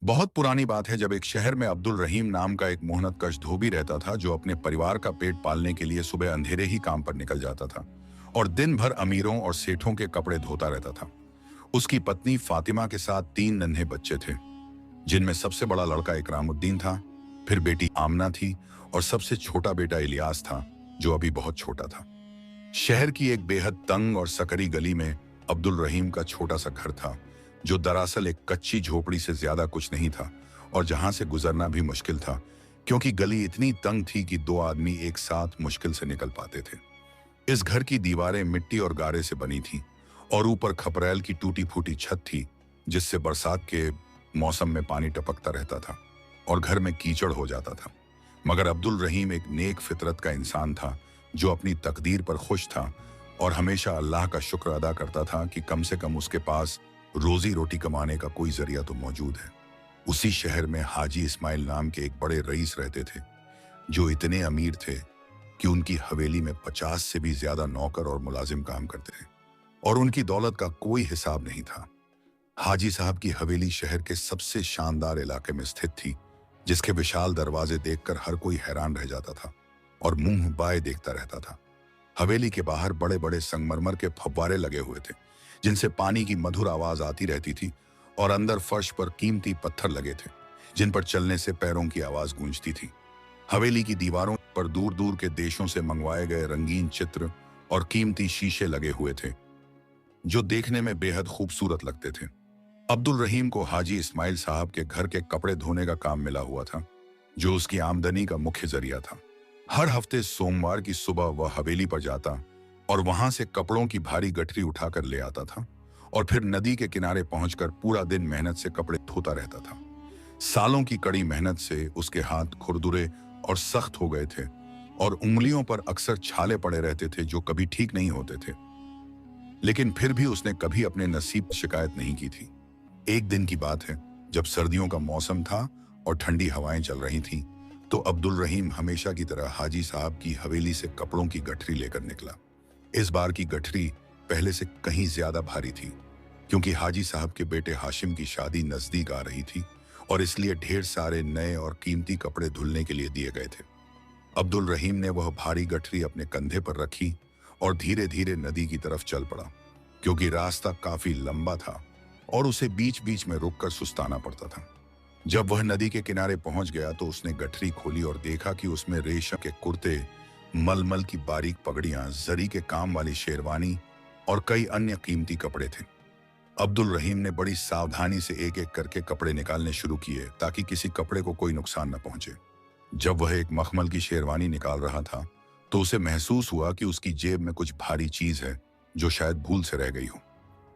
बहुत पुरानी बात है जब एक शहर में अब्दुल रहीम नाम का एक मेहनतकश धोबी रहता था जो अपने परिवार का पेट पालने के लिए सुबह अंधेरे ही काम पर निकल जाता था और दिन भर अमीरों और सेठों के कपड़े धोता रहता था। उसकी पत्नी फातिमा के साथ 3 नन्हे बच्चे थे, जिनमें सबसे बड़ा लड़का इकरामुद्दीन था, फिर बेटी आमना थी और सबसे छोटा बेटा इलियास था जो अभी बहुत छोटा था। शहर की एक बेहद तंग और सकरी गली में अब्दुल रहीम का छोटा सा घर था, जो दरअसल एक कच्ची झोपड़ी से ज्यादा कुछ नहीं था और जहां से गुजरना भी मुश्किल था, क्योंकि गली इतनी तंग थी कि 2 आदमी एक साथ मुश्किल से निकल पाते थे। इस घर की दीवारें मिट्टी और गारे से बनी थीं और ऊपर खपरेल की टूटी फूटी छत थी, जिससे बरसात के मौसम में पानी टपकता रहता था और घर में कीचड़ हो जाता था। मगर अब्दुल रहीम एक नेक फितरत का इंसान था जो अपनी तकदीर पर खुश था और हमेशा अल्लाह का शुक्र अदा करता था कि कम से कम उसके पास रोजी रोटी कमाने का कोई जरिया तो मौजूद है। उसी शहर में हाजी इस्माइल नाम के एक बड़े रईस रहते थे, जो इतने अमीर थे कि उनकी हवेली में 50 से भी ज्यादा नौकर और मुलाजिम काम करते थे और उनकी दौलत का कोई हिसाब नहीं था। हाजी साहब की हवेली शहर के सबसे शानदार इलाके में स्थित थी, जिसके विशाल दरवाजे देखकर हर कोई हैरान रह जाता था और मुंह बाए देखता रहता था। हवेली के बाहर बड़े बड़े संगमरमर के फव्वारे लगे हुए थे, जिनसे पानी की मधुर आवाज आती रहती थी, और अंदर फर्श पर कीमती पत्थर लगे थे, जिन पर चलने से पैरों की आवाज गूंजती थी। हवेली की दीवारों पर दूर दूर के देशों से मंगवाए गए रंगीन चित्र और कीमती शीशे लगे हुए थे, जो देखने में बेहद खूबसूरत लगते थे। अब्दुल रहीम को हाजी इस्माइल साहब के घर के कपड़े धोने का काम मिला हुआ था, जो उसकी आमदनी का मुख्य जरिया था। हर हफ्ते सोमवार की सुबह वह हवेली पर जाता और वहां से कपड़ों की भारी गठरी उठाकर ले आता था और फिर नदी के किनारे पहुंचकर पूरा दिन मेहनत से कपड़े धोता रहता था। सालों की कड़ी मेहनत से उसके हाथ खुरदुरे और सख्त हो गए थे और उंगलियों पर अक्सर छाले पड़े रहते थे जो कभी ठीक नहीं होते थे, लेकिन फिर भी उसने कभी अपने नसीब की शिकायत नहीं की थी। एक दिन की बात है, जब सर्दियों का मौसम था और ठंडी हवाएं चल रही थीं, तो अब्दुल रहीम हमेशा की तरह हाजी साहब की हवेली से कपड़ों की गठरी लेकर निकला। इस बार की गठरी पहले से कहीं ज्यादा भारी थी, क्योंकि हाजी साहब के बेटे हाशिम की शादी नजदीक आ रही थी और इसलिए ढेर सारे नए और कीमती कपड़े धुलने के लिए दिए गए थे। अब्दुल रहीम ने वह भारी गठरी अपने कंधे पर रखी और धीरे धीरे नदी की तरफ चल पड़ा, क्योंकि रास्ता काफी लंबा था और उसे बीच बीच में रुककर सुस्ताना पड़ता था। जब वह नदी के किनारे पहुंच गया तो उसने गठरी खोली और देखा कि उसमें रेशम के कुर्ते, मलमल की बारीक पगड़ियां, जरी के काम वाली शेरवानी और कई अन्य कीमती कपड़े थे। अब्दुल रहीम ने बड़ी सावधानी से एक एक करके कपड़े निकालने शुरू किए ताकि किसी कपड़े को कोई नुकसान न पहुंचे। जब वह एक मखमल की शेरवानी निकाल रहा था तो उसे महसूस हुआ कि उसकी जेब में कुछ भारी चीज है जो शायद भूल से रह गई हो।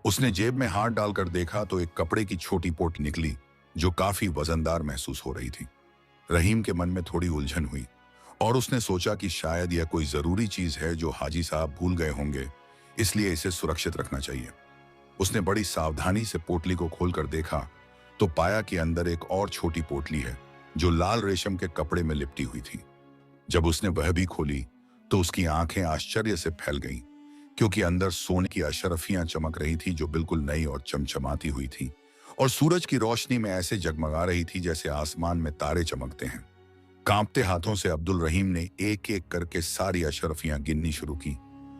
उसने जेब में हाथ डालकर देखा तो एक कपड़े की छोटी पोट निकली जो काफी वजनदार महसूस हो रही थी। रहीम के मन में थोड़ी उलझन हुई और उसने सोचा कि शायद यह कोई जरूरी चीज है जो हाजी साहब भूल गए होंगे, इसलिए इसे सुरक्षित रखना चाहिए। उसने बड़ी सावधानी से पोटली को खोलकर देखा तो पाया कि अंदर एक और छोटी पोटली है जो लाल रेशम के कपड़े में लिपटी हुई थी। जब उसने वह भी खोली तो उसकी आंखें आश्चर्य से फैल गईं, क्योंकि अंदर सोने की अशरफियां चमक रही थी जो बिल्कुल नई और चमचमाती हुई थी और सूरज की रोशनी में ऐसे जगमगा रही थी जैसे आसमान में तारे चमकते हैं। कांपते हाथों से अब्दुल रहीम ने एक एक करके सारी अशरफियां गिननी शुरू की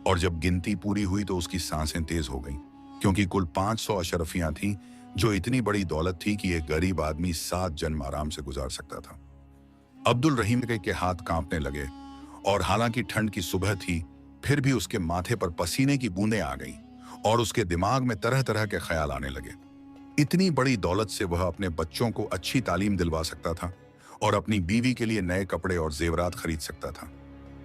और जब गिनती पूरी हुई तो उसकी सांसें तेज हो गईं, क्योंकि कुल 500 अशरफियां थीं, जो इतनी बड़ी दौलत थी कि एक गरीब आदमी 7 जन्म आराम से गुजार सकता था। अब्दुल रहीम के हाथ कांपने लगे और हालांकि ठंड की सुबह थी, फिर भी उसके माथे पर पसीने की बूंदें आ गईं और उसके दिमाग में तरह तरह के ख्याल आने लगे। इतनी बड़ी दौलत से वह अपने बच्चों को अच्छी तालीम दिलवा सकता था और अपनी बीवी के लिए नए कपड़े और जेवरात खरीद सकता था।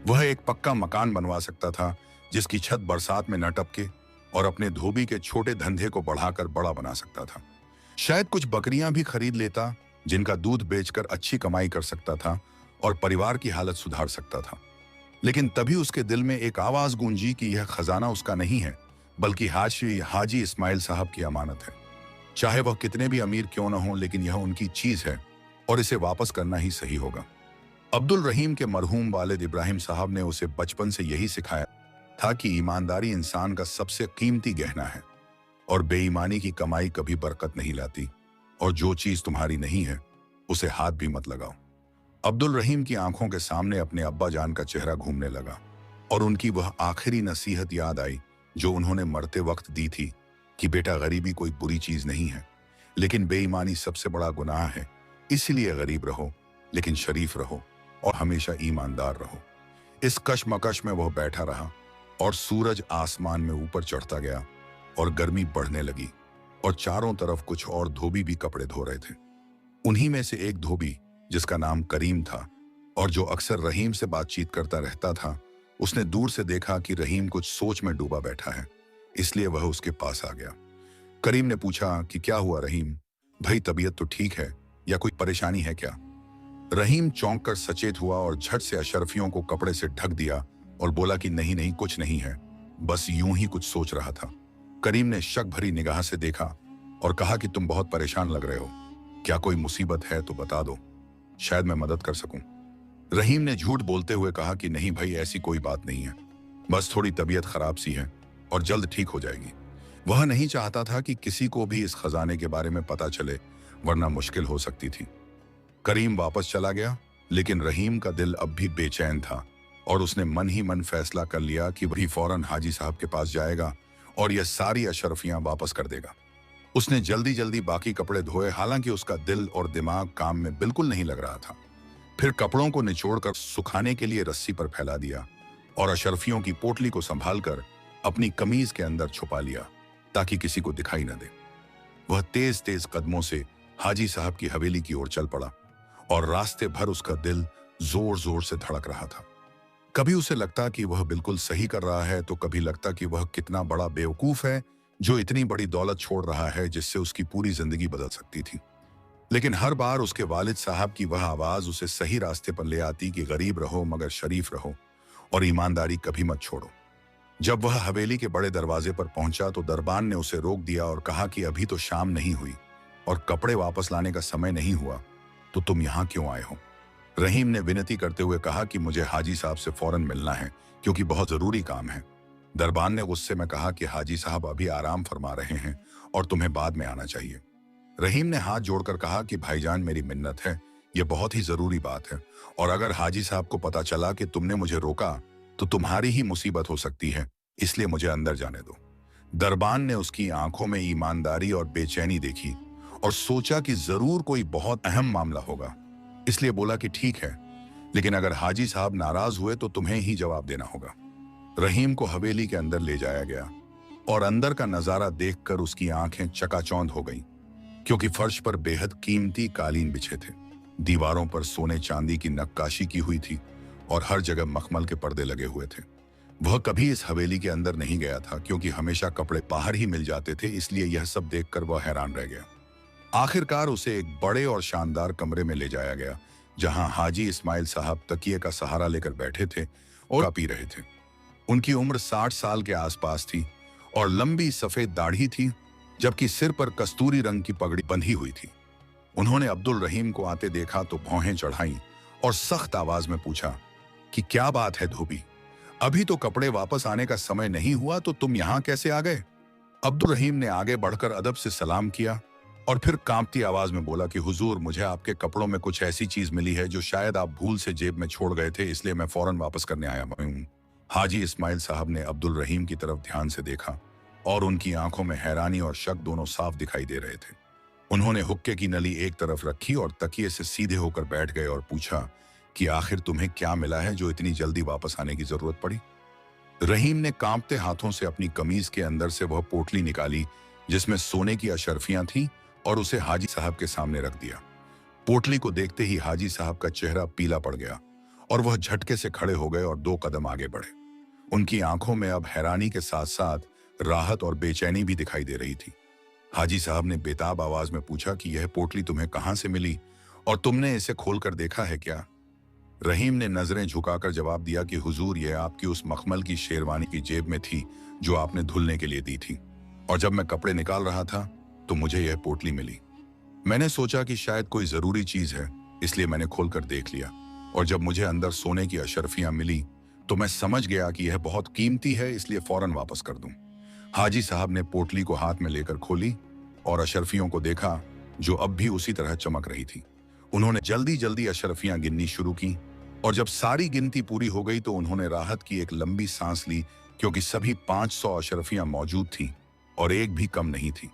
वह एक पक्का मकान बनवा सकता था जिसकी छत बरसात में न टपके और अपने धोबी के छोटे धंधे को बढ़ाकर बड़ा बना सकता था। शायद कुछ बकरियां भी खरीद लेता जिनका दूध बेचकर अच्छी कमाई कर सकता था और परिवार की हालत सुधार सकता था। लेकिन तभी उसके दिल में एक आवाज गूंजी कि यह खजाना उसका नहीं है, बल्कि हाजी इस्माइल साहब की अमानत है। चाहे वह कितने भी अमीर क्यों न हो, लेकिन यह उनकी चीज है और इसे वापस करना ही सही होगा। अब्दुल रहीम के मरहूम वालिद इब्राहिम साहब ने उसे बचपन से यही सिखाया था कि ईमानदारी इंसान का सबसे कीमती गहना है और बेईमानी की कमाई कभी बरकत नहीं लाती। और जो चीज तुम्हारी नहीं है उसे हाथ भी मत लगाओ। अब्दुल रहीम की आंखों के सामने अपने अब्बा जान का चेहरा घूमने लगा और उनकी वह आखिरी नसीहत याद आई जो उन्होंने मरते वक्त दी थी कि बेटा, गरीबी कोई बुरी चीज नहीं है, लेकिन बेईमानी सबसे बड़ा गुनाह है। इसलिए गरीब रहो लेकिन शरीफ रहो और हमेशा ईमानदार रहो। इस कशमकश में वह बैठा रहा और सूरज आसमान में ऊपर चढ़ता गया और गर्मी बढ़ने लगी और चारों तरफ कुछ और धोबी भी कपड़े धो रहे थे। उन्हीं में से एक धोबी, जिसका नाम करीम था और जो अक्सर रहीम से बातचीत करता रहता था, उसने दूर से देखा कि रहीम कुछ सोच में डूबा बैठा है, इसलिए वह उसके पास आ गया। करीम ने पूछा कि क्या हुआ रहीम भाई, तबीयत तो ठीक है या कोई परेशानी है क्या? रहीम चौंक कर सचेत हुआ और झट से अशरफियों को कपड़े से ढक दिया और बोला कि नहीं नहीं, कुछ नहीं है, बस यूं ही कुछ सोच रहा था। करीम ने शक भरी निगाह से देखा और कहा कि तुम बहुत परेशान लग रहे हो, क्या कोई मुसीबत है तो बता दो, शायद मैं मदद कर सकूं। रहीम ने झूठ बोलते हुए कहा कि नहीं भाई, ऐसी कोई बात नहीं है, बस थोड़ी तबीयत खराब सी है और जल्द ठीक हो जाएगी। वह नहीं चाहता था कि किसी को भी इस खजाने के बारे में पता चले, वरना मुश्किल हो सकती थी। करीम वापस चला गया, लेकिन रहीम का दिल अब भी बेचैन था और उसने मन ही मन फैसला कर लिया कि वही फौरन हाजी साहब के पास जाएगा और यह सारी अशरफियां वापस कर देगा। उसने जल्दी जल्दी बाकी कपड़े धोए, हालांकि उसका दिल और दिमाग काम में बिल्कुल नहीं लग रहा था। फिर कपड़ों को निचोड़कर सुखाने के लिए रस्सी पर फैला दिया और अशरफियों की पोटली को संभालकर अपनी कमीज के अंदर छुपा लिया ताकि किसी को दिखाई न दे। वह तेज तेज कदमों से हाजी साहब की हवेली की ओर चल पड़ा और रास्ते भर उसका दिल जोर जोर से धड़क रहा था। कभी उसे लगता कि वह बिल्कुल सही कर रहा है, तो कभी लगता कि वह कितना बड़ा बेवकूफ है जो इतनी बड़ी दौलत छोड़ रहा है जिससे उसकी पूरी जिंदगी बदल सकती थी। लेकिन हर बार उसके वालिद साहब की वह आवाज उसे सही रास्ते पर ले आती कि गरीब रहो मगर शरीफ रहो और ईमानदारी कभी मत छोड़ो। जब वह हवेली के बड़े दरवाजे पर पहुंचा तो दरबान ने उसे रोक दिया और कहा कि अभी तो शाम नहीं हुई और कपड़े वापस लाने का समय नहीं हुआ, तो तुम यहाँ क्यों आए हो? रहीम ने विनती करते हुए कहा कि मुझे हाजी साहब से फौरन मिलना है क्योंकि बहुत जरूरी काम है। दरबान ने गुस्से में कहा कि हाजी साहब अभी आराम फरमा रहे हैं और तुम्हें बाद में आना चाहिए। रहीम ने हाथ जोड़कर कहा कि भाईजान, मेरी मिन्नत है, यह बहुत ही जरूरी बात है और अगर हाजी साहब को पता चला कि तुमने मुझे रोका तो तुम्हारी ही मुसीबत हो सकती है, इसलिए मुझे अंदर जाने दो। दरबान ने उसकी आंखों में ईमानदारी और बेचैनी देखी और सोचा कि जरूर कोई बहुत अहम मामला होगा, इसलिए बोला कि ठीक है, लेकिन अगर हाजी साहब नाराज हुए तो तुम्हें ही जवाब देना होगा। रहीम को हवेली के अंदर ले जाया गया और अंदर का नजारा देखकर उसकी आंखें चकाचौंध हो गईं, क्योंकि फर्श पर बेहद कीमती कालीन बिछे थे, दीवारों पर सोने चांदी की नक्काशी की हुई थी और हर जगह मखमल के पर्दे लगे हुए थे। वह कभी इस हवेली के अंदर नहीं गया था क्योंकि हमेशा कपड़े बाहर ही मिल जाते थे, इसलिए यह सब देखकर वह हैरान रह गया। आखिरकार उसे एक बड़े और शानदार कमरे में ले जाया गया जहां हाजी इस्माइल साहब तकिए का सहारा लेकर बैठे थे और पी रहे थे। उनकी उम्र 60 साल के आसपास थी और लंबी सफेद दाढ़ी थी, जबकि सिर पर कस्तूरी रंग की पगड़ी बंधी हुई थी। उन्होंने अब्दुल रहीम को आते देखा तो भौहें चढ़ाईं और सख्त आवाज में पूछा कि क्या बात है धोबी, अभी तो कपड़े वापस आने का समय नहीं हुआ तो तुम यहाँ कैसे आ गए? अब्दुल रहीम ने आगे बढ़कर अदब से सलाम किया और फिर कांपती आवाज में बोला कि हुजूर, मुझे आपके कपड़ों में कुछ ऐसी चीज मिली है जो शायद आप भूल से जेब में छोड़ गए थे, इसलिए मैं फौरन वापस करने आया हूं। हाजी इस्माइल साहब ने अब्दुल रहीम की तरफ ध्यान से देखा और उनकी आंखों में हैरानी और शक दोनों साफ दिखाई दे रहे थे। उन्होंने हुक्के की नली एक तरफ रखी और तकिए से सीधे होकर बैठ गए और पूछा कि आखिर तुम्हें क्या मिला है जो इतनी जल्दी वापस आने की जरूरत पड़ी? रहीम ने कांपते हाथों से अपनी कमीज के अंदर से वह पोटली निकाली जिसमें सोने की अशरफियां थीं और उसे हाजी साहब के सामने रख दिया। पोटली को देखते ही हाजी साहब का चेहरा पीला पड़ गया और वह झटके से खड़े हो गए और 2 कदम आगे बढ़े। उनकी आंखों में अब हैरानी के साथ साथ राहत और बेचैनी भी दिखाई दे रही थी। हाजी साहब ने बेताब आवाज में पूछा कि यह पोटली तुम्हें कहां से मिली और तुमने इसे खोलकर देखा है क्या? रहीम ने नजरें झुकाकर जवाब दिया कि हुजूर, यह आपकी उस मखमल की शेरवानी की जेब में थी जो आपने धुलने के लिए दी थी, और जब मैं कपड़े निकाल रहा था तो मुझे यह पोटली मिली। मैंने सोचा कि शायद कोई जरूरी चीज है, इसलिए मैंने खोलकर देख लिया, और जब मुझे अंदर सोने की अशरफियां मिली तो मैं समझ गया कि यह बहुत कीमती है, इसलिए फौरन वापस कर दूं। हाजी साहब ने पोटली को हाथ में लेकर खोली और अशरफियों को देखा जो अब भी उसी तरह चमक रही थी। उन्होंने जल्दी जल्दी अशरफियां गिननी शुरू की और जब सारी गिनती पूरी हो गई तो उन्होंने राहत की एक लंबी सांस ली, क्योंकि सभी 500 अशरफियां मौजूद थीं और एक भी कम नहीं थी।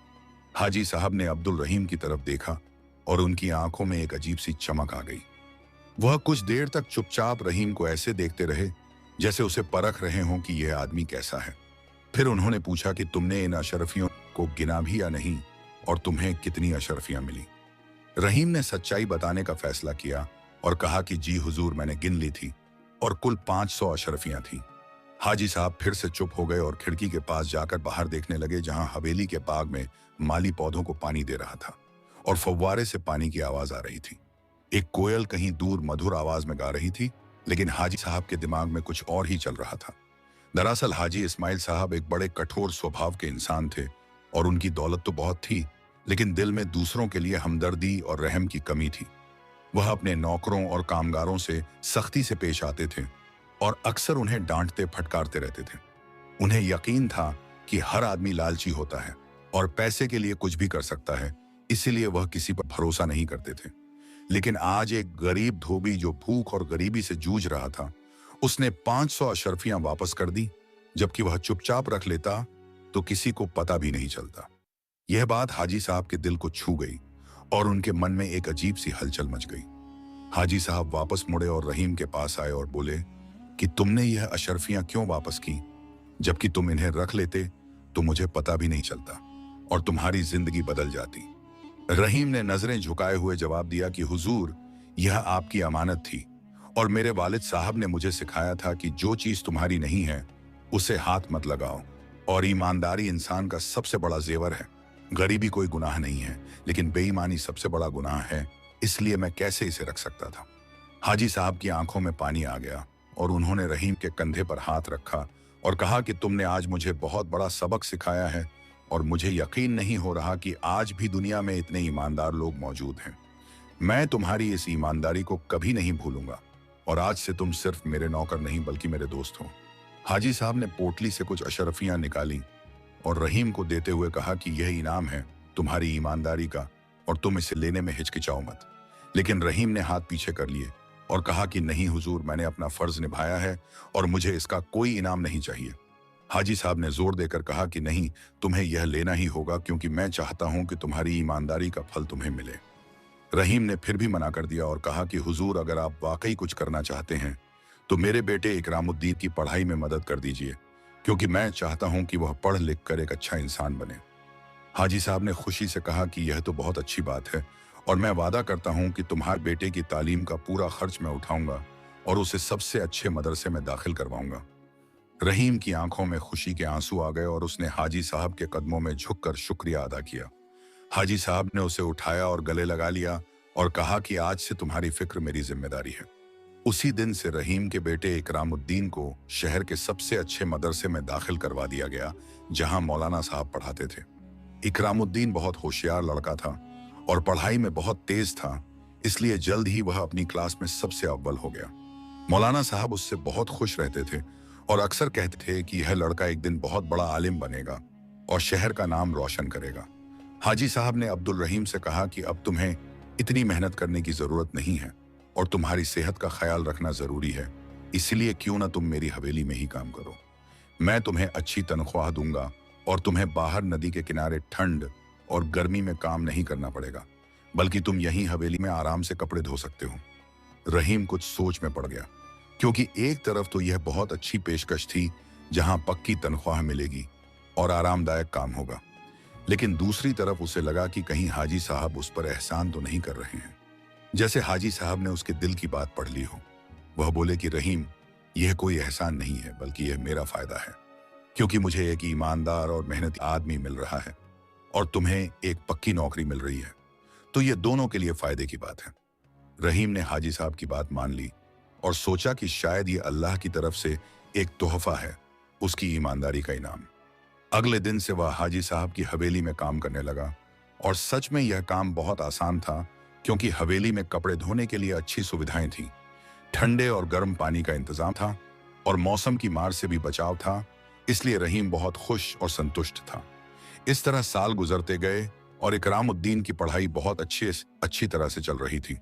हाजी साहब ने अब्दुल रहीम की तरफ देखा और उनकी आंखों में एक अजीब सी चमक आ गई। वह कुछ देर तक चुपचाप रहीम को ऐसे देखते रहे जैसे उसे परख रहे हों कि यह आदमी कैसा है। फिर उन्होंने पूछा कि तुमने इन अशरफियों को गिना भी या नहीं, और तुम्हें कितनी अशरफियां मिली। रहीम ने सच्चाई बताने का फैसला किया और कहा कि जी हुजूर, मैंने गिन ली थी और कुल 500 अशरफियां थीं। हाजी साहब फिर से चुप हो गए और खिड़की के पास जाकर बाहर देखने लगे, जहां हवेली के बाग में माली पौधों को पानी दे रहा था और फव्वारे से पानी की आवाज आ रही थी। एक कोयल कहीं दूर मधुर आवाज में गा रही थी, लेकिन हाजी साहब के दिमाग में कुछ और ही चल रहा था। दरअसल हाजी इस्माइल साहब एक बड़े कठोर स्वभाव के इंसान थे और उनकी दौलत तो बहुत थी, लेकिन दिल में दूसरों के लिए हमदर्दी और रहम की कमी थी। वह अपने नौकरों और कामगारों से सख्ती से पेश आते थे और अक्सर उन्हें डांटते फटकारते रहते थे। उन्हें यकीन था कि हर आदमी लालची होता है और पैसे के लिए कुछ भी कर सकता है, इसीलिए वह किसी पर भरोसा नहीं करते थे। लेकिन आज एक गरीब धोबी जो भूख और गरीबी से जूझ रहा था, उसने 500 अशरफियां वापस कर दी, जबकि वह चुपचाप रख लेता तो किसी को पता भी नहीं चलता। यह बात हाजी साहब के दिल को छू गई और उनके मन में एक अजीब सी हलचल मच गई। हाजी साहब वापस मुड़े और रहीम के पास आए और बोले कि तुमने यह अशरफियां क्यों वापस की, जबकि तुम इन्हें रख लेते तो मुझे पता भी नहीं चलता और तुम्हारी जिंदगी बदल जाती। रहीम ने नजरें झुकाए हुए जवाब दिया कि हुजूर, यह आपकी अमानत थी और मेरे वालिद साहब ने मुझे सिखाया था कि जो चीज तुम्हारी नहीं है उसे हाथ मत लगाओ, और ईमानदारी इंसान का सबसे बड़ा जेवर है। गरीबी कोई गुनाह नहीं है, लेकिन बेईमानी सबसे बड़ा गुनाह है, इसलिए मैं कैसे इसे रख सकता था। हाजी साहब की आंखों में पानी आ गया और उन्होंने रहीम के कंधे पर हाथ रखा और कहा कि तुमने आज मुझे बहुत बड़ा सबक सिखाया है और मुझे यकीन नहीं हो रहा कि आज भी दुनिया में इतने ईमानदार लोग मौजूद हैं। मैं तुम्हारी इस ईमानदारी को कभी नहीं भूलूंगा और आज से तुम सिर्फ मेरे नौकर नहीं बल्कि मेरे दोस्त हो। हाजी साहब ने पोटली से कुछ अशरफियां निकाली और रहीम को देते हुए कहा कि यह इनाम है तुम्हारी ईमानदारी का और तुम इसे लेने में हिचकिचाओ मत। लेकिन रहीम ने हाथ पीछे कर लिए और कहा कि नहीं हुजूर, मैंने अपना फर्ज निभाया है और मुझे इसका कोई इनाम नहीं चाहिए। हाजी साहब ने जोर देकर कहा कि नहीं, तुम्हें यह लेना ही होगा, क्योंकि मैं चाहता हूं कि तुम्हारी ईमानदारी का फल तुम्हें मिले। रहीम ने फिर भी मना कर दिया और कहा कि हुजूर, अगर आप वाकई कुछ करना चाहते हैं तो मेरे बेटे इकरामुद्दीन की पढ़ाई में मदद कर दीजिए, क्योंकि मैं चाहता हूं कि वह पढ़ लिख कर एक अच्छा इंसान बने। हाजी साहब ने खुशी से कहा कि यह तो बहुत अच्छी बात है और मैं वादा करता हूं कि तुम्हारे बेटे की तालीम का पूरा खर्च मैं उठाऊंगा और उसे सबसे अच्छे मदरसे में दाखिल करवाऊंगा। रहीम की आंखों में खुशी के आंसू आ गए और उसने हाजी साहब के कदमों में झुककर शुक्रिया अदा किया। हाजी साहब ने उसे उठाया और गले लगा लिया और कहा कि आज से तुम्हारी फिक्र मेरी जिम्मेदारी है। उसी दिन से रहीम के बेटे इकरामुद्दीन को शहर के सबसे अच्छे मदरसे में दाखिल करवा दिया गया, जहां मौलाना साहब पढ़ाते थे। इकरामुद्दीन बहुत होशियार लड़का था और पढ़ाई में बहुत तेज था, इसलिए जल्द ही वह अपनी क्लास में सबसे अव्वल हो गया। मौलाना साहब उससे बहुत खुश रहते थे और अक्सर कहते थे कि यह लड़का एक दिन बहुत बड़ा आलिम बनेगा और शहर का नाम रोशन करेगा। हाजी साहब ने अब्दुल रहीम से कहा कि अब तुम्हें इतनी मेहनत करने की जरूरत नहीं है और तुम्हारी सेहत का ख्याल रखना जरूरी है, इसलिए क्यों ना तुम मेरी हवेली में ही काम करो। मैं तुम्हें अच्छी तनख्वाह दूंगा और तुम्हें बाहर नदी के किनारे ठंड और गर्मी में काम नहीं करना पड़ेगा, बल्कि तुम यहीं हवेली में आराम से कपड़े धो सकते हो। रहीम कुछ सोच में पड़ गया, क्योंकि एक तरफ तो यह बहुत अच्छी पेशकश थी जहां पक्की तनख्वाह मिलेगी और आरामदायक काम होगा, लेकिन दूसरी तरफ उसे लगा कि कहीं हाजी साहब उस पर एहसान तो नहीं कर रहे हैं, जैसे हाजी साहब ने उसके दिल की बात पढ़ ली हो। वह बोले कि रहीम, यह कोई एहसान नहीं है, बल्कि यह मेरा फायदा है, क्योंकि मुझे एक ईमानदार और मेहनती आदमी मिल रहा है और तुम्हें एक पक्की नौकरी मिल रही है, तो यह दोनों के लिए फायदे की बात है। रहीम ने हाजी साहब की बात मान ली और सोचा कि शायद ये अल्लाह की तरफ से एक तोहफा है, उसकी ईमानदारी का इनाम। अगले दिन से वह हाजी साहब की हवेली में काम करने लगा और सच में यह काम बहुत आसान था, क्योंकि हवेली में कपड़े धोने के लिए अच्छी सुविधाएं थीं, ठंडे और गर्म पानी का इंतजाम था और मौसम की मार से भी बचाव था, इसलिए रहीम बहुत खुश और संतुष्ट था। इस तरह साल गुजरते गए और इकरामुद्दीन की पढ़ाई बहुत अच्छी तरह से चल रही थी।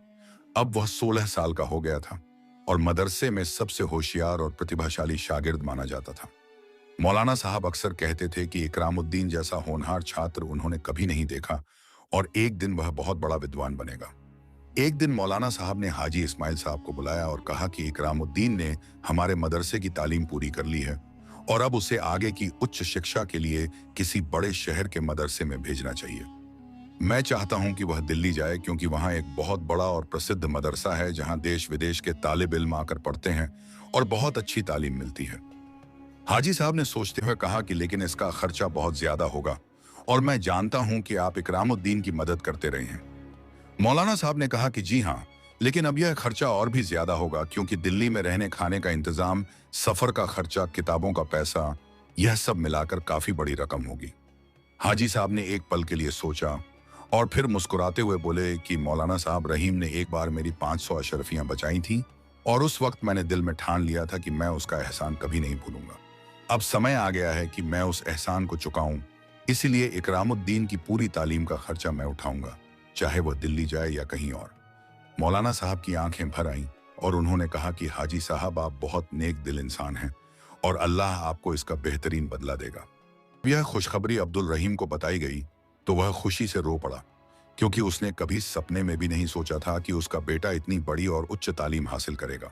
अब वह 16 साल का हो गया था और मदरसे में सबसे होशियार और प्रतिभाशाली शागिर्द माना जाता था। मौलाना साहब अक्सर कहते थे कि इकरामुद्दीन जैसा होनहार छात्र उन्होंने कभी नहीं देखा और एक दिन वह बहुत बड़ा विद्वान बनेगा। एक दिन मौलाना साहब ने हाजी इस्माइल साहब को बुलाया और कहा कि इकरामुद्दीन ने हमारे मदरसे की तालीम पूरी कर ली है और अब उसे आगे की उच्च शिक्षा के लिए किसी बड़े शहर के मदरसे में भेजना चाहिए। मैं चाहता हूं कि वह दिल्ली जाए, क्योंकि वहां एक बहुत बड़ा और प्रसिद्ध मदरसा है जहां देश विदेश के तालिब इल्म आकर पढ़ते हैं और बहुत अच्छी तालीम मिलती है। हाजी साहब ने सोचते हुए कहा कि लेकिन इसका खर्चा बहुत ज्यादा होगा और मैं जानता हूं कि आप इकरामुद्दीन की मदद करते रहे हैं। मौलाना साहब ने कहा कि जी हाँ, लेकिन अब यह खर्चा और भी ज्यादा होगा, क्योंकि दिल्ली में रहने खाने का इंतजाम, सफर का खर्चा, किताबों का पैसा, यह सब मिलाकर काफी बड़ी रकम होगी। हाजी साहब ने एक पल के लिए सोचा और फिर मुस्कुराते हुए बोले कि मौलाना साहब, रहीम ने एक बार मेरी 500 अशरफियां बचाई थी और उस वक्त मैंने दिल में ठान लिया था कि मैं उसका एहसान कभी नहीं भूलूंगा। अब समय आ गया है कि मैं उस एहसान को चुकाऊं, इसीलिए इकरामुद्दीन की पूरी तालीम का खर्चा मैं उठाऊंगा, चाहे वह दिल्ली जाए या कहीं और। मौलाना साहब की आंखें भर आईं और उन्होंने कहा कि हाजी साहब, आप बहुत नेक दिल इंसान हैं और अल्लाह आपको इसका बेहतरीन बदला देगा। यह खुशखबरी अब्दुल रहीम को बताई गई तो वह खुशी से रो पड़ा, क्योंकि उसने कभी सपने में भी नहीं सोचा था कि उसका बेटा इतनी बड़ी और उच्च तालीम हासिल करेगा।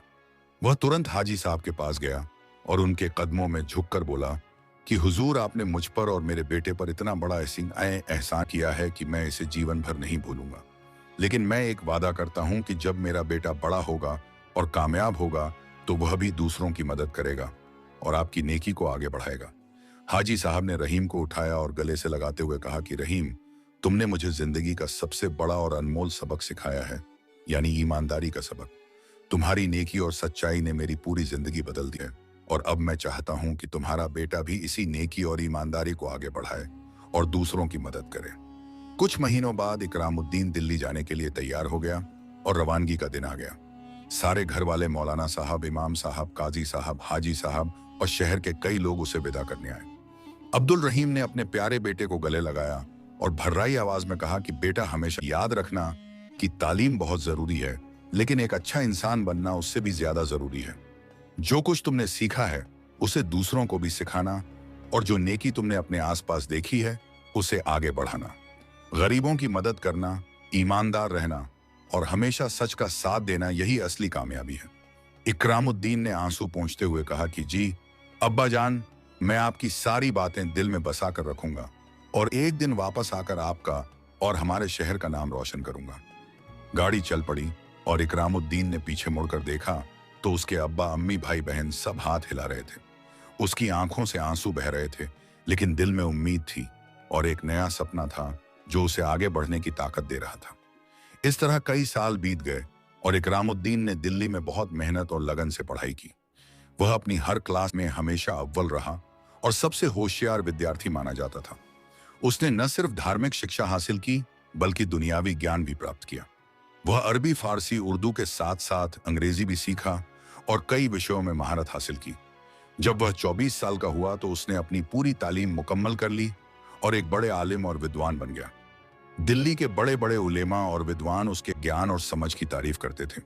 वह तुरंत हाजी साहब के पास गया और उनके कदमों में झुककर बोला कि हुजूर, आपने मुझ पर और मेरे बेटे पर इतना बड़ा एहसान किया है कि मैं इसे जीवन भर नहीं भूलूंगा। लेकिन मैं एक वादा करता हूं कि जब मेरा बेटा बड़ा होगा और कामयाब होगा तो वह भी दूसरों की मदद करेगा और आपकी नेकी को आगे बढ़ाएगा। हाजी साहब ने रहीम को उठाया और गले से लगाते हुए कहा कि रहीम, तुमने मुझे जिंदगी का सबसे बड़ा और अनमोल सबक सिखाया है, यानी ईमानदारी का सबक। तुम्हारी नेकी और सच्चाई ने मेरी पूरी जिंदगी बदल दी है और अब मैं चाहता हूं कि तुम्हारा बेटा भी इसी नेकी और ईमानदारी को आगे बढ़ाए और दूसरों की मदद करे। कुछ महीनों बाद इकरामुद्दीन दिल्ली जाने के लिए तैयार हो गया और रवानगी का दिन आ गया। सारे घर वाले, मौलाना साहब, इमाम साहब, काजी साहब, हाजी साहब और शहर के कई लोग उसे विदा करने आए। अब्दुल रहीम ने अपने प्यारे बेटे को गले लगाया और भर्राई आवाज में कहा कि बेटा, हमेशा याद रखना कि तालीम बहुत जरूरी है, लेकिन एक अच्छा इंसान बनना उससे भी ज्यादा जरूरी है। जो कुछ तुमने सीखा है उसे दूसरों को भी सिखाना और जो नेकी तुमने अपने आसपास देखी है उसे आगे बढ़ाना। गरीबों की मदद करना, ईमानदार रहना और हमेशा सच का साथ देना, यही असली कामयाबी है। इकरामुद्दीन ने आंसू पोंछते हुए कहा कि जी अब्बा जान, मैं आपकी सारी बातें दिल में बसा कर रखूंगा और एक दिन वापस आकर आपका और हमारे शहर का नाम रोशन करूंगा। गाड़ी चल पड़ी और इकरामुद्दीन ने पीछे मुड़कर देखा तो उसके अब्बा, अम्मी, भाई बहन सब हाथ हिला रहे थे। उसकी आंखों से आंसू बह रहे थे, लेकिन दिल में उम्मीद थी और एक नया सपना था जो उसे आगे बढ़ने की ताकत दे रहा था। इस तरह कई साल बीत गए और इकरामुद्दीन ने दिल्ली में बहुत मेहनत और लगन से पढ़ाई की। वह अपनी हर क्लास में हमेशा अव्वल रहा और सबसे होशियार विद्यार्थी माना जाता था। उसने न सिर्फ धार्मिक शिक्षा हासिल की बल्कि दुनियावी ज्ञान भी प्राप्त किया। वह अरबी, फारसी, उर्दू के साथ साथ अंग्रेजी भी सीखा और कई विषयों में महारत हासिल की। जब वह 24 साल का हुआ तो उसने अपनी पूरी तालीम मुकम्मल कर ली और एक बड़े आलिम और विद्वान बन गया। दिल्ली के बड़े बड़े उलेमा और विद्वान उसके ज्ञान और समझ की तारीफ करते थे।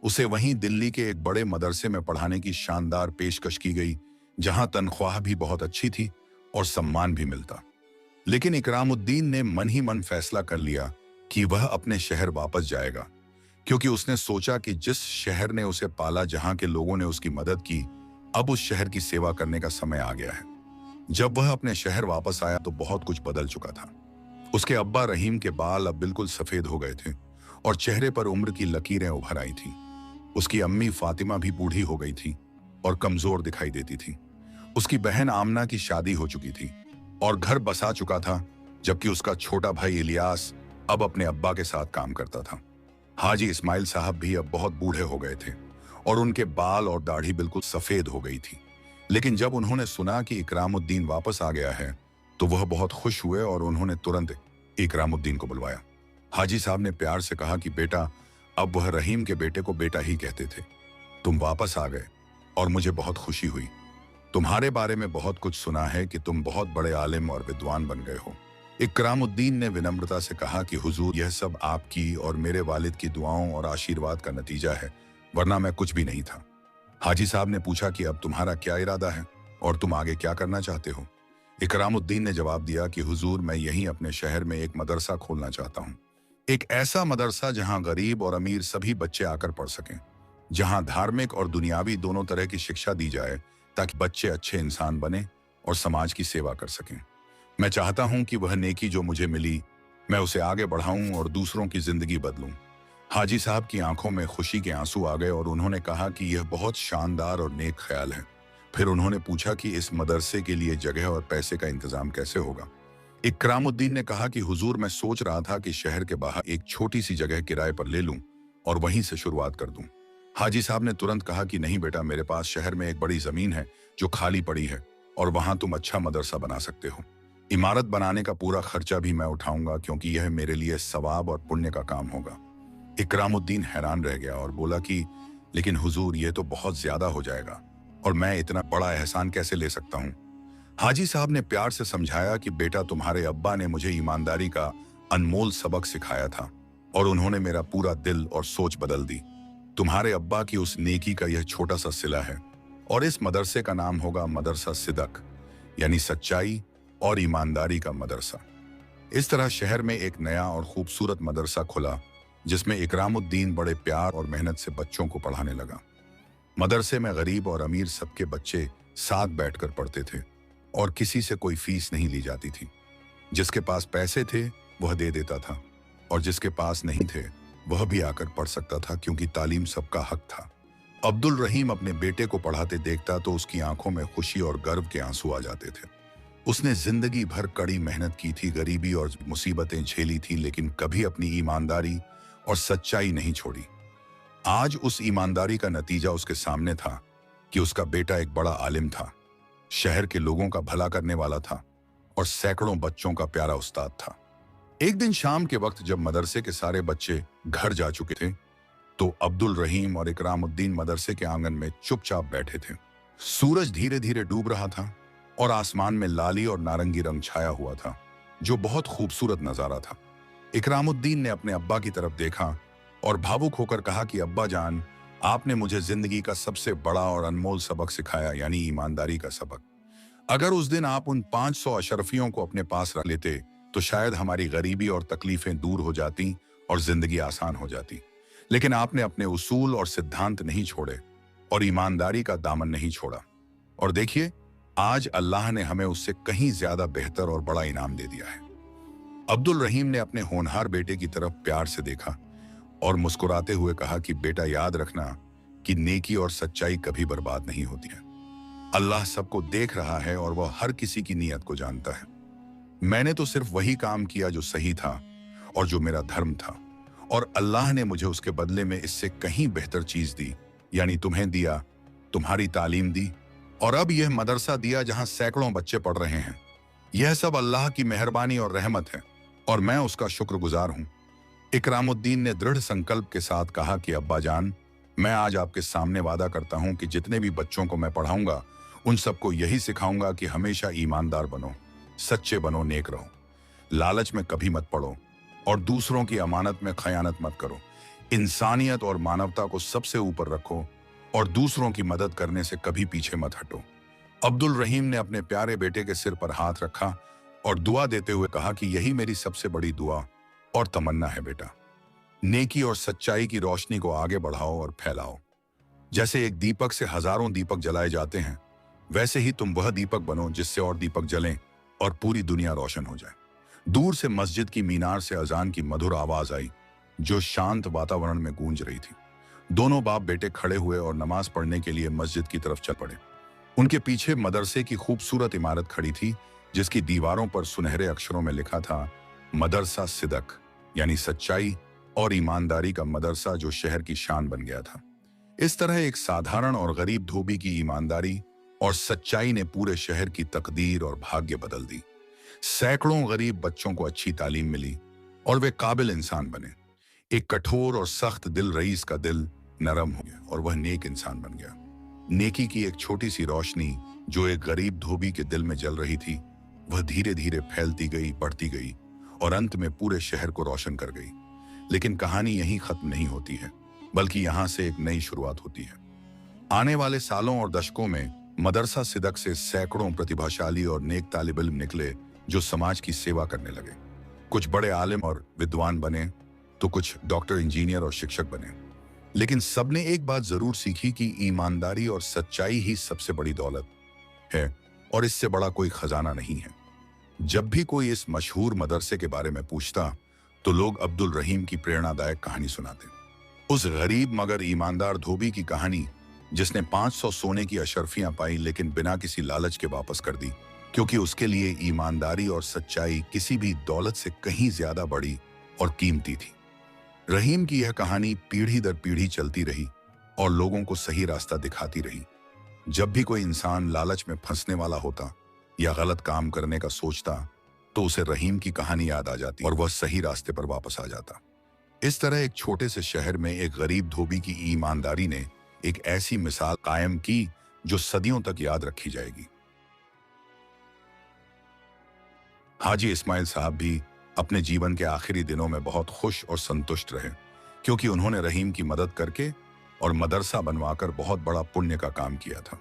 उसे वहीं दिल्ली के एक बड़े मदरसे में पढ़ाने की शानदार पेशकश की गई, जहां तनख्वाह भी बहुत अच्छी थी और सम्मान भी मिलता। लेकिन इकरामुद्दीन ने मन ही मन फैसला कर लिया कि वह अपने शहर वापस जाएगा, क्योंकि उसने सोचा कि जिस शहर ने उसे पाला, जहां के लोगों ने उसकी मदद की, अब उस शहर की सेवा करने का समय आ गया है। जब वह अपने शहर वापस आया तो बहुत कुछ बदल चुका था। उसके अब्बा रहीम के बाल अब बिल्कुल सफेद हो गए थे और चेहरे पर उम्र की लकीरें उभर आई थीं। उसकी अम्मी फातिमा भी बूढ़ी हो गई थी और कमजोर दिखाई देती थी। उसकी बहन आमना की शादी हो चुकी थी और घर बसा चुका था, जबकि उसका छोटा भाई इलियास अब अपने अब्बा के साथ काम करता था। हाजी इस्माइल साहब भी अब बहुत बूढ़े हो गए थे और उनके बाल और दाढ़ी बिल्कुल सफेद हो गई थी। लेकिन जब उन्होंने सुना कि इकरामुद्दीन वापस आ गया है तो वह बहुत खुश हुए और उन्होंने तुरंत इकरामुद्दीन को बुलवाया। हाजी साहब ने प्यार से कहा कि बेटा, अब वह रहीम के बेटे को बेटा ही कहते थे, तुम वापस आ गए और मुझे बहुत खुशी हुई। तुम्हारे बारे में बहुत कुछ सुना है कि तुम बहुत बड़े आलिम और विद्वान बन गए हो, इकरामुद्दीन ने विनम्रता से कहा कि हुजूर, यह सब आपकी और मेरे वालिद की दुआओं और आशीर्वाद का नतीजा है, वरना मैं कुछ भी नहीं था। हाजी साहब ने पूछा कि अब तुम्हारा क्या इरादा है और तुम आगे क्या करना चाहते हो? इकरामुद्दीन ने जवाब दिया कि हुजूर, मैं यहीं अपने शहर में एक मदरसा खोलना चाहता हूँ। एक ऐसा मदरसा जहाँ गरीब और अमीर सभी बच्चे आकर पढ़ सकें, जहाँ धार्मिक और दुनियावी दोनों तरह की शिक्षा दी जाए, ताकि बच्चे अच्छे इंसान बने और समाज की सेवा कर सकें। मैं चाहता हूं कि वह नेकी जो मुझे मिली, मैं उसे आगे बढ़ाऊं और दूसरों की जिंदगी बदलूं। हाजी साहब की आंखों में खुशी के आंसू आ गए और उन्होंने कहा कि यह बहुत शानदार और नेक ख्याल है। फिर उन्होंने पूछा कि इस मदरसे के लिए जगह और पैसे का इंतजाम कैसे होगा। इकरामुद्दीन ने कहा कि हुजूर, मैं सोच रहा था कि शहर के बाहर एक छोटी सी जगह किराए पर ले लूं और वहीं से शुरुआत कर दूं। हाजी साहब ने तुरंत कहा कि नहीं बेटा, मेरे पास शहर में एक बड़ी जमीन है जो खाली पड़ी है और वहां तुम अच्छा मदरसा बना सकते हो। इमारत बनाने का पूरा खर्चा भी मैं उठाऊंगा, क्योंकि यह मेरे लिए सवाब और पुण्य का काम होगा। इकरामुद्दीन हैरान रह गया और बोला कि लेकिन हुजूर, ये तो बहुत ज्यादा हो जाएगा और मैं इतना बड़ा एहसान कैसे ले सकता हूँ? हाजी साहब ने प्यार से समझाया कि बेटा, तुम्हारे अब्बा ने मुझे ईमानदारी का अनमोल सबक सिखाया था और उन्होंने मेरा पूरा दिल और सोच बदल दी। तुम्हारे अब्बा की उस नेकी का यह छोटा सा सिला है और इस मदरसे का नाम होगा मदरसा सिदक, यानी सच्चाई और ईमानदारी का मदरसा। इस तरह शहर में एक नया और खूबसूरत मदरसा खुला, जिसमें इकरामुद्दीन बड़े प्यार और मेहनत से बच्चों को पढ़ाने लगा। मदरसे में गरीब और अमीर सबके बच्चे साथ बैठकर पढ़ते थे और किसी से कोई फीस नहीं ली जाती थी। जिसके पास पैसे थे वह दे देता था और जिसके पास नहीं थे वह भी आकर पढ़ सकता था, क्योंकि तालीम सबका हक था। अब्दुल रहीम अपने बेटे को पढ़ाते देखता तो उसकी आंखों में खुशी और गर्व के आंसू आ जाते थे। उसने जिंदगी भर कड़ी मेहनत की थी, गरीबी और मुसीबतें झेली थी, लेकिन कभी अपनी ईमानदारी और सच्चाई नहीं छोड़ी। आज उस ईमानदारी का नतीजा उसके सामने था कि उसका बेटा एक बड़ा आलिम था, शहर के लोगों का भला करने वाला था और सैकड़ों बच्चों का प्यारा उस्ताद था। एक दिन शाम के वक्त जब मदरसे के सारे बच्चे घर जा चुके थे, तो अब्दुल रहीम और इकरामुद्दीन मदरसे के आंगन में चुपचाप बैठे थे। सूरज धीरे धीरे डूब रहा था और आसमान में लाली और नारंगी रंग छाया हुआ था, जो बहुत खूबसूरत नजारा था। इकरामुद्दीन ने अपने अब्बा की तरफ देखा और भावुक होकर कहा कि अब्बा जान, आपने मुझे जिंदगी का सबसे बड़ा और अनमोल सबक सिखाया, यानी ईमानदारी का सबक। अगर उस दिन आप उन 500 अशरफियों को अपने पास रख लेते तो शायद हमारी गरीबी और तकलीफें दूर हो जाती और जिंदगी आसान हो जाती। लेकिन आपने अपने उसूल और सिद्धांत नहीं छोड़े और ईमानदारी का दामन नहीं छोड़ा, और देखिए आज अल्लाह ने हमें उससे कहीं ज्यादा बेहतर और बड़ा इनाम दे दिया है। अब्दुल रहीम ने अपने होनहार बेटे की तरफ प्यार से देखा और मुस्कुराते हुए कहा कि बेटा, याद रखना कि नेकी और सच्चाई कभी बर्बाद नहीं होती है। अल्लाह सबको देख रहा है और वह हर किसी की नीयत को जानता है। मैंने तो सिर्फ वही काम किया जो सही था और जो मेरा धर्म था, और अल्लाह ने मुझे उसके बदले में इससे कहीं बेहतर चीज दी, यानी तुम्हें दिया, तुम्हारी तालीम दी और अब यह मदरसा दिया जहां सैकड़ों बच्चे पढ़ रहे हैं। यह सब अल्लाह की मेहरबानी और रहमत है और मैं उसका शुक्रगुजार हूं। इकरामुद्दीन ने दृढ़ संकल्प के साथ कहा कि अब्बा जान, मैं आज आपके सामने वादा करता हूं कि जितने भी बच्चों को मैं पढ़ाऊंगा उन सबको यही सिखाऊंगा कि हमेशा ईमानदार बनो, सच्चे बनो, नेक रहो, लालच में कभी मत पड़ो और दूसरों की अमानत में खयानत मत करो। इंसानियत और मानवता को सबसे ऊपर रखो और दूसरों की मदद करने से कभी पीछे मत हटो। अब्दुल रहीम ने अपने प्यारे बेटे के सिर पर हाथ रखा और दुआ देते हुए कहा कि यही मेरी सबसे बड़ी दुआ और तमन्ना है बेटा। नेकी और सच्चाई की रोशनी को आगे बढ़ाओ और फैलाओ। जैसे एक दीपक से हजारों दीपक जलाए जाते हैं, वैसे ही तुम वह दीपक बनो जिससे और दीपक जलें और पूरी दुनिया रोशन हो जाए। दूर से मस्जिद की मीनार से अजान की मधुर आवाज आई, जो शांत वातावरण में गूंज रही थी। दोनों बाप बेटे खड़े हुए और नमाज पढ़ने के लिए मस्जिद की तरफ चल पड़े। उनके पीछे मदरसे की खूबसूरत इमारत खड़ी थी, जिसकी दीवारों पर सुनहरे अक्षरों में लिखा था मदरसा सिदक, यानी सच्चाई और ईमानदारी का मदरसा, जो शहर की शान बन गया था। इस तरह एक साधारण और गरीब धोबी की ईमानदारी और सच्चाई ने पूरे शहर की तकदीर और भाग्य बदल दी। सैकड़ों गरीब बच्चों को अच्छी तालीम मिली और वे काबिल इंसान बने। एक कठोर और सख्त दिल रईस का दिल नरम हो गया और वह नेक इंसान बन गया। नेकी की एक छोटी सी रोशनी जो एक गरीब धोबी के दिल में जल रही थी, वह धीरे धीरे फैलती गई, बढ़ती गई और अंत में पूरे शहर को रोशन कर गई। लेकिन कहानी यहीं खत्म नहीं होती है, बल्कि यहाँ से एक नई शुरुआत होती है। आने वाले सालों और दशकों में मदरसा सिदक से सैकड़ों प्रतिभाशाली और नेक तालिब इल्म निकले जो समाज की सेवा करने लगे। कुछ बड़े आलिम और विद्वान बने, तो कुछ डॉक्टर, इंजीनियर और शिक्षक बने। लेकिन सबने एक बात जरूर सीखी कि ईमानदारी और सच्चाई ही सबसे बड़ी दौलत है और इससे बड़ा कोई खजाना नहीं है। जब भी कोई इस मशहूर मदरसे के बारे में पूछता तो लोग अब्दुल रहीम की प्रेरणादायक कहानी सुनाते। उस गरीब मगर ईमानदार धोबी की कहानी जिसने 500 सोने की अशर्फियां पाई लेकिन बिना किसी लालच के वापस कर दी, क्योंकि उसके लिए ईमानदारी और सच्चाई किसी भी दौलत से कहीं ज्यादा बड़ी और कीमती थी। रहीम की यह कहानी पीढ़ी दर पीढ़ी चलती रही और लोगों को सही रास्ता दिखाती रही। जब भी कोई इंसान लालच में फंसने वाला होता या गलत काम करने का सोचता तो उसे रहीम की कहानी याद आ जाती और वह सही रास्ते पर वापस आ जाता। इस तरह एक छोटे से शहर में एक गरीब धोबी की ईमानदारी ने एक ऐसी मिसाल कायम की जो सदियों तक याद रखी जाएगी। हाजी इस्माइल साहब भी अपने जीवन के आखिरी दिनों में बहुत खुश और संतुष्ट रहे, क्योंकि उन्होंने रहीम की मदद करके और मदरसा बनवाकर बहुत बड़ा पुण्य का काम किया था।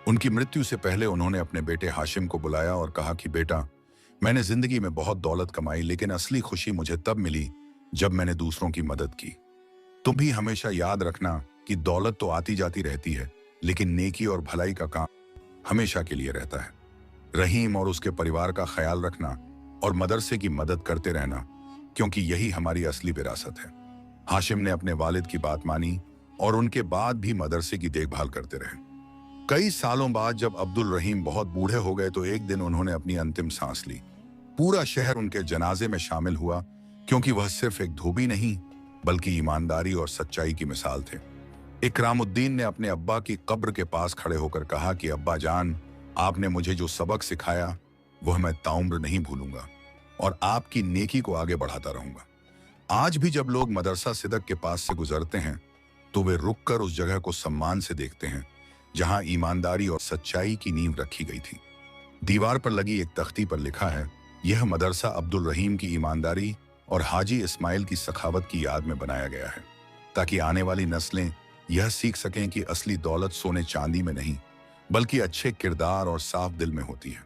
उनकी मृत्यु से पहले उन्होंने अपने बेटे हाशिम को बुलाया और कहा कि बेटा, मैंने जिंदगी में बहुत दौलत कमाई, लेकिन असली खुशी मुझे तब मिली जब मैंने दूसरों की मदद की। तुम भी हमेशा याद रखना कि दौलत तो आती जाती रहती है, लेकिन नेकी और भलाई का काम हमेशा के लिए रहता है। रहीम और उसके परिवार का ख्याल रखना और मदरसे की मदद करते रहना, क्योंकि यही हमारी असली विरासत है। हाशिम ने अपने वालिद की बात मानी और उनके बाद भी मदरसे की देखभाल करते रहे। कई सालों बाद जब अब्दुल रहीम बहुत बूढ़े हो गए तो एक दिन उन्होंने अपनी अंतिम सांस ली। पूरा शहर उनके जनाजे में शामिल हुआ, क्योंकि वह सिर्फ एक धोबी नहीं बल्कि ईमानदारी और सच्चाई की मिसाल थे। इकरामुद्दीन ने अपने अब्बा की कब्र के पास खड़े होकर कहा कि अब्बा जान, आपने मुझे जो सबक सिखाया वह मैं ताउम्र नहीं भूलूंगा और आपकी नेकी को आगे बढ़ाता रहूंगा। आज भी जब लोग मदरसा सिदक के पास से गुजरते हैं तो वे रुककर उस जगह को सम्मान से देखते हैं जहां ईमानदारी और सच्चाई की नींव रखी गई थी। दीवार पर लगी एक तख्ती पर लिखा है, यह मदरसा अब्दुल रहीम की ईमानदारी और हाजी इस्माइल की सखावत की याद में बनाया गया है, ताकि आने वाली नस्लें यह सीख सकें कि असली दौलत सोने चांदी में नहीं बल्कि अच्छे किरदार और साफ दिल में होती है।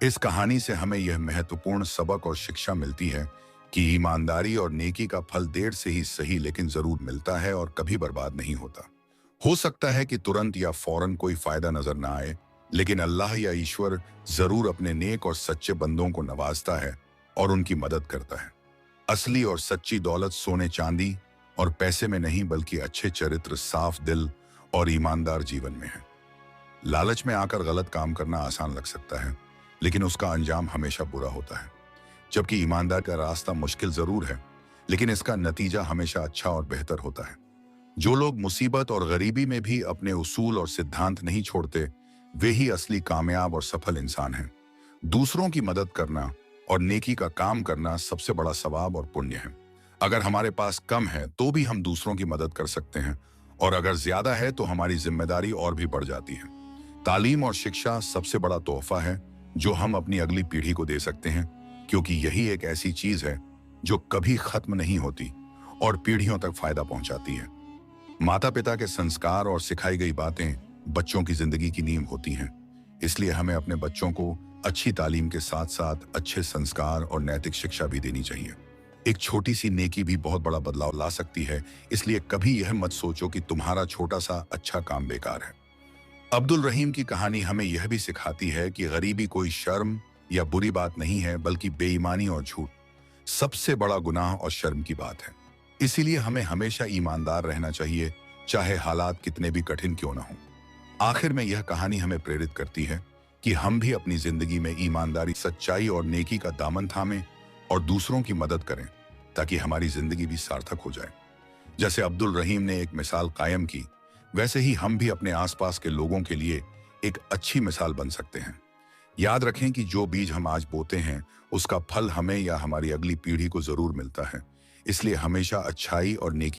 इस कहानी से हमें यह महत्वपूर्ण सबक और शिक्षा मिलती है कि ईमानदारी और नेकी का फल देर से ही सही लेकिन जरूर मिलता है और कभी बर्बाद नहीं होता। हो सकता है कि तुरंत या फौरन कोई फायदा नजर ना आए, लेकिन अल्लाह या ईश्वर जरूर अपने नेक और सच्चे बंदों को नवाजता है और उनकी मदद करता है। असली और सच्ची दौलत सोने चांदी और पैसे में नहीं बल्कि अच्छे चरित्र, साफ दिल और ईमानदार जीवन में है। लालच में आकर गलत काम करना आसान लग सकता है, लेकिन उसका अंजाम हमेशा बुरा होता है। जबकि ईमानदार का रास्ता मुश्किल जरूर है, लेकिन इसका नतीजा हमेशा अच्छा और बेहतर होता है। जो लोग मुसीबत और गरीबी में भी अपने उसूल और सिद्धांत नहीं छोड़ते, वे ही असली कामयाब और सफल इंसान हैं। दूसरों की मदद करना और नेकी का काम करना सबसे बड़ा सवाब और पुण्य है। अगर हमारे पास कम है तो भी हम दूसरों की मदद कर सकते हैं, और अगर ज्यादा है तो हमारी जिम्मेदारी और भी बढ़ जाती है। तालीम और शिक्षा सबसे बड़ा तोहफा है जो हम अपनी अगली पीढ़ी को दे सकते हैं, क्योंकि यही एक ऐसी चीज है जो कभी खत्म नहीं होती और पीढ़ियों तक फायदा पहुंचाती है। माता पिता के संस्कार और सिखाई गई बातें बच्चों की जिंदगी की नींव होती हैं। इसलिए हमें अपने बच्चों को अच्छी तालीम के साथ साथ अच्छे संस्कार और नैतिक शिक्षा भी देनी चाहिए। एक छोटी सी नेकी भी बहुत बड़ा बदलाव ला सकती है, इसलिए कभी यह मत सोचो कि तुम्हारा छोटा सा अच्छा काम बेकार है। अब्दुल रहीम की कहानी हमें यह भी सिखाती है कि गरीबी कोई शर्म या बुरी बात नहीं है, बल्कि बेईमानी और झूठ सबसे बड़ा गुनाह और शर्म की बात है। इसीलिए हमें हमेशा ईमानदार रहना चाहिए, चाहे हालात कितने भी कठिन क्यों ना हो। आखिर में यह कहानी हमें प्रेरित करती है कि हम भी अपनी जिंदगी में ईमानदारी, सच्चाई और नेकी का दामन थामें और दूसरों की मदद करें, ताकि हमारी जिंदगी भी सार्थक हो जाए। जैसे अब्दुल रहीम ने एक मिसाल कायम की, वैसे ही हम भी अपने आसपास के लोगों के लिए एक अच्छी मिसाल बन सकते हैं। याद रखें कि जो बीज हम आज बोते हैं उसका फल हमें या हमारी अगली पीढ़ी को जरूर मिलता है। इसलिए हमेशा अच्छाई और नेकी